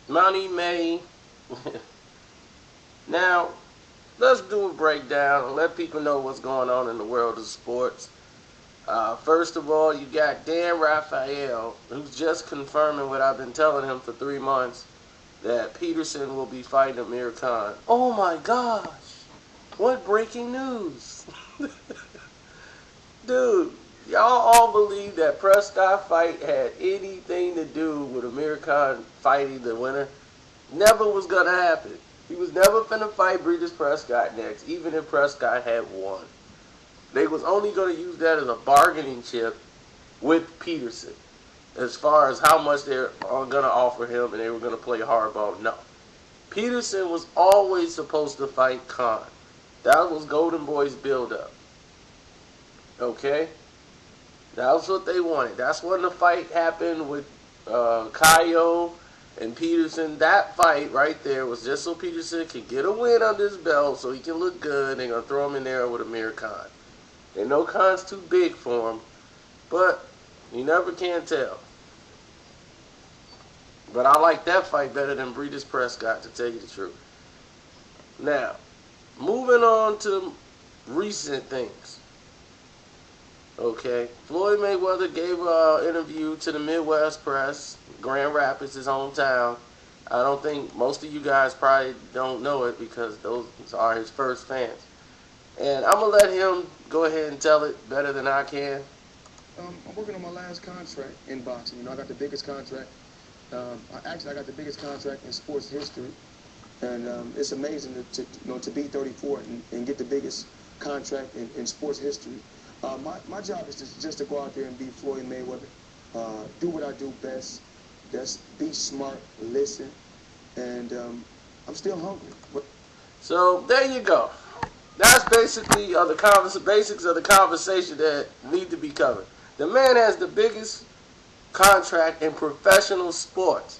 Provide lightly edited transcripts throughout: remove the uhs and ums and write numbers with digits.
Money May. Now, let's do a breakdown and let people know what's going on in the world of sports. First of all, you got Dan Raphael, who's just confirming what I've been telling him for 3 months, that Peterson will be fighting Amir Khan. Oh my gosh! What breaking news! Dude, y'all all believe that Prescott fight had anything to do with Amir Khan fighting the winner? Never was gonna happen. He was never finna fight Breeders Prescott next, even if Prescott had won. They was only gonna use that as a bargaining chip with Peterson, as far as how much they're gonna offer him, and they were gonna play hardball. No, Peterson was always supposed to fight Khan. That was Golden Boy's build-up. Okay, that was what they wanted. That's when the fight happened with Kaio and Peterson. That fight right there was just so Peterson could get a win under his belt, so he can look good. They're gonna throw him in there with Amir Khan. They know Khan's too big for him, but you never can tell. But I like that fight better than Breeders Prescott, to tell you the truth. Now, moving on to recent things. Okay, Floyd Mayweather gave an interview to the Midwest Press. Grand Rapids, his hometown. I don't think most of you guys probably don't know it because those are his first fans. And I'm going to let him go ahead and tell it better than I can. I'm working on my last contract in boxing. You know, I got the biggest contract. I got the biggest contract in sports history. And it's amazing to be 34 and get the biggest contract in sports history. My job is just to go out there and be Floyd Mayweather. Do what I do best. Just be smart, listen, and I'm still hungry. So there you go. That's basically the basics of the conversation that need to be covered. The man has the biggest contract in professional sports.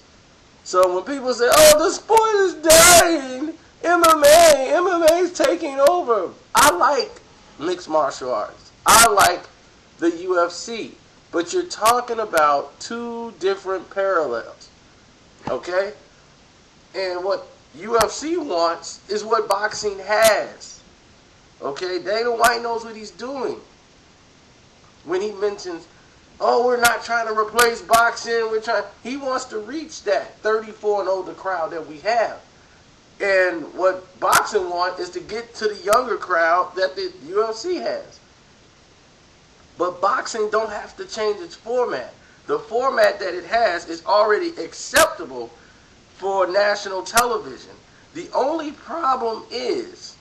So when people say, "Oh, the sport is dying," MMA is taking over. I like mixed martial arts. I like the UFC. But you're talking about two different parallels, okay? And what UFC wants is what boxing has, okay? Dana White knows what he's doing when he mentions, "Oh, we're not trying to replace boxing. He wants to reach that 34 and older crowd that we have. And what boxing wants is to get to the younger crowd that the UFC has. But boxing don't have to change its format. The format that it has is already acceptable for national television. The only problem is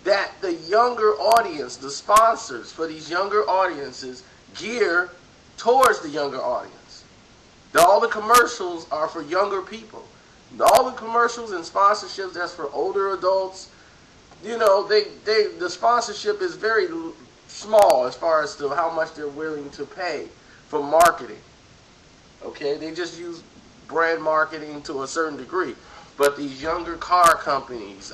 that the younger audience, the sponsors for these younger audiences, gear towards the younger audience. All the commercials are for younger people. All the commercials and sponsorships that's for older adults, you know, the sponsorship is very small as far as to how much they're willing to pay for marketing. Okay, they just use brand marketing to a certain degree. But these younger car companies,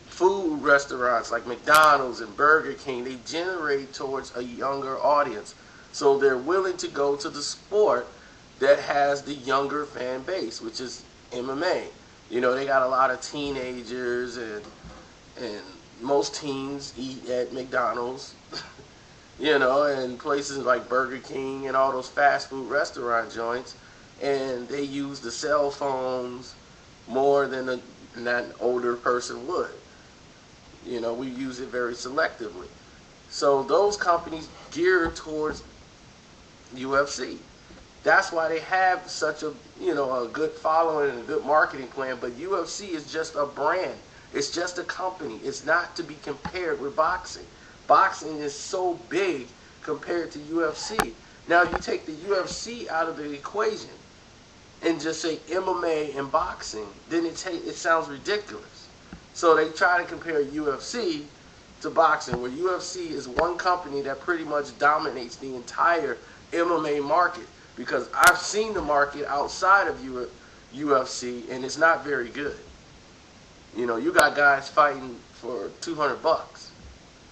food restaurants like McDonald's and Burger King, they generate towards a younger audience. So they're willing to go to the sport that has the younger fan base, which is MMA. You know, they got a lot of teenagers and most teens eat at McDonald's, you know, and places like Burger King and all those fast food restaurant joints, and they use the cell phones more than an older person would. You know, we use it very selectively. So those companies gear towards UFC. That's why they have such a good following and a good marketing plan. But UFC is just a brand. It's just a company. It's not to be compared with boxing. Boxing is so big compared to UFC. Now, you take the UFC out of the equation and just say MMA and boxing, then it sounds ridiculous. So they try to compare UFC to boxing, where UFC is one company that pretty much dominates the entire MMA market. Because I've seen the market outside of UFC, and it's not very good. You know, you got guys fighting for $200,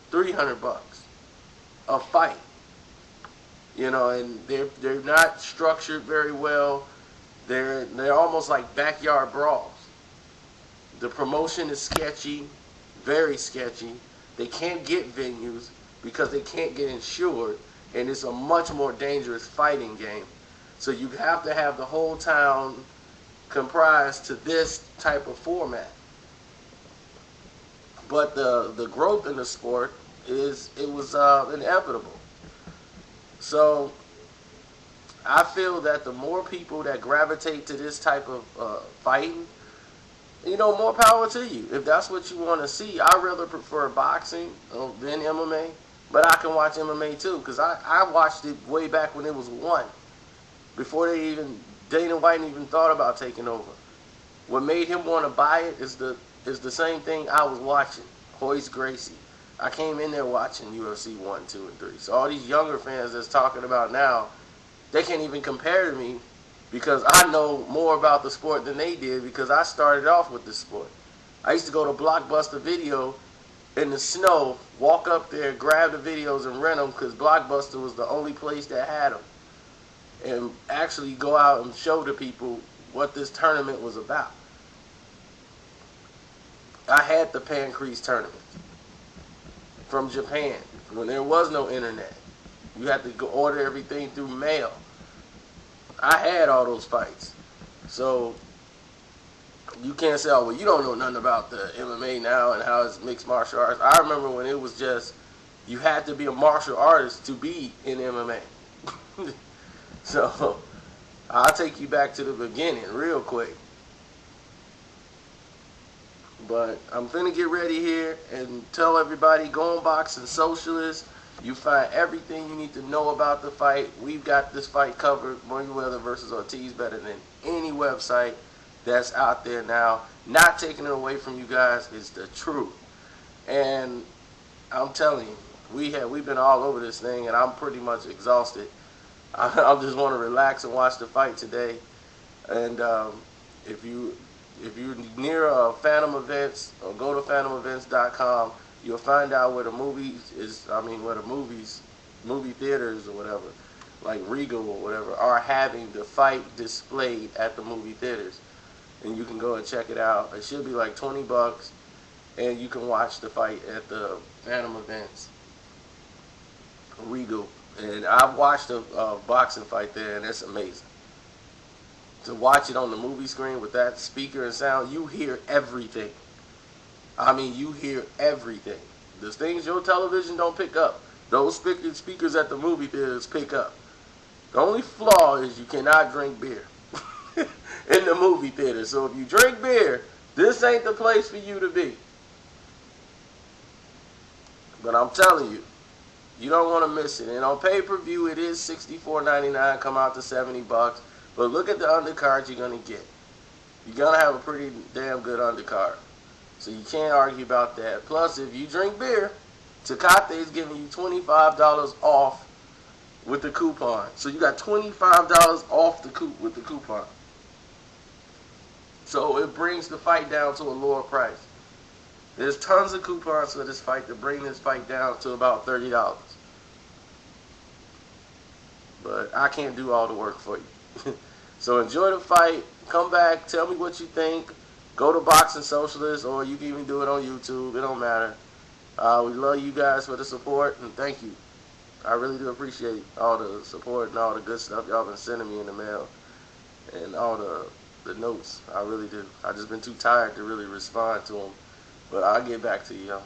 $300 a fight. You know, and they're not structured very well. They're almost like backyard brawls. The promotion is sketchy, very sketchy. They can't get venues because they can't get insured, and it's a much more dangerous fighting game. So you have to have the whole town comprised to this type of format. But the growth in the sport was inevitable. So I feel that the more people that gravitate to this type of fighting, more power to you. If that's what you want to see, I rather prefer boxing than MMA. But I can watch MMA too, because I watched it way back when it was one, before Dana White even thought about taking over. What made him want to buy it is the same thing I was watching, Royce Gracie. I came in there watching UFC 1, 2, and 3. So all these younger fans that's talking about now, they can't even compare to me because I know more about the sport than they did because I started off with this sport. I used to go to Blockbuster Video in the snow, walk up there, grab the videos and rent them because Blockbuster was the only place that had them. And actually go out and show the people what this tournament was about. I had the Pancrase tournament from Japan when there was no internet. You had to go order everything through mail. I had all those fights. So you can't say, oh, well, you don't know nothing about the MMA now and how it's mixed martial arts. I remember when it was just, you had to be a martial artist to be in MMA. So I'll take you back to the beginning real quick. But I'm finna get ready here and tell everybody, go on Boxing Socialist. You find everything you need to know about the fight. We've got this fight covered, Mayweather versus Ortiz, better than any website that's out there now. Not taking it away from you guys, it's the truth. And I'm telling you, we've been all over this thing, and I'm pretty much exhausted. I just want to relax and watch the fight today. And if you're near Phantom Events, or go to phantomevents.com, you'll find out where the movie theaters or whatever, like Regal or whatever, are having the fight displayed at the movie theaters. And you can go and check it out. It should be like $20, and you can watch the fight at the Phantom Events, Regal. And I've watched a boxing fight there, and it's amazing. To watch it on the movie screen with that speaker and sound, you hear everything. I mean, you hear everything. The things your television don't pick up, those speakers at the movie theaters pick up. The only flaw is you cannot drink beer in the movie theater. So if you drink beer, this ain't the place for you to be. But I'm telling you, you don't want to miss it. And on pay-per-view, it is $64.99, come out to $70. But look at the undercards you're going to get. You're going to have a pretty damn good undercard. So you can't argue about that. Plus, if you drink beer, Tecate is giving you $25 off with the coupon. So you got $25 off with the coupon. So it brings the fight down to a lower price. There's tons of coupons for this fight to bring this fight down to about $30. But I can't do all the work for you. So enjoy the fight. Come back. Tell me what you think. Go to Boxing Socialist, or you can even do it on YouTube. It don't matter. We love you guys for the support, and thank you. I really do appreciate all the support and all the good stuff y'all been sending me in the mail, and all the notes. I really do. I just been too tired to really respond to them. But I'll get back to y'all.